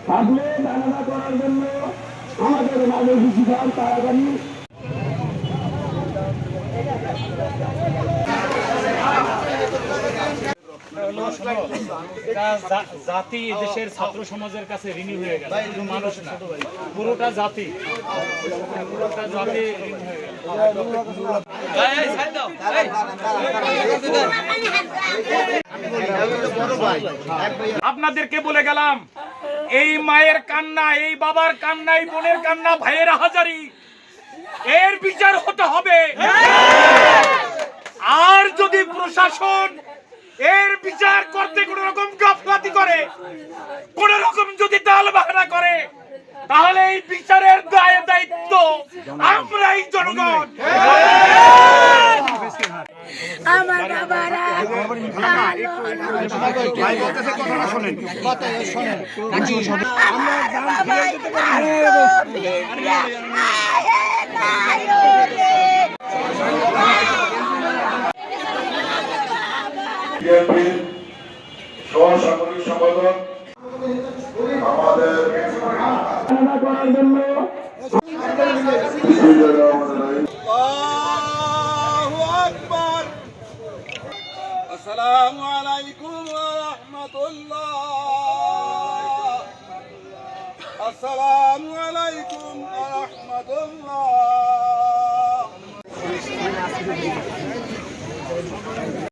থাকলে দানা করার জন্য আমাদের মাঝে কিছু তাড়াতাড়ি জাতি দেশের ছাত্র সমাজের কাছে ঋণী হয়ে গেল, শুধু মানুষ না, পুরোটা জাতি ঋণী হয়ে গেল। আপনাদেরকে বলে গেলাম, এই মায়ের কান্না, এই বাবার কান্না, এই বোনের কান্না, ভাইয়ের হাজারি, এর বিচার হতে হবে। আর যদি প্রশাসন এর বিচার করতে কোন রকম গাফলাতি করে, কোন রকম যদি তাল বাহানা করে, তাহলে এই বিচারের দায় দায়িত্ব আমরাই জনগণ। আমার বাবারা সহসাংগঠনিক সম্পাদক আমাদের করার জন্য আসসালামু আলাইকুম ওয়া রাহমাতুল্লাহ। আসসালামু আলাইকুম ওয়া রাহমাতুল্লাহ।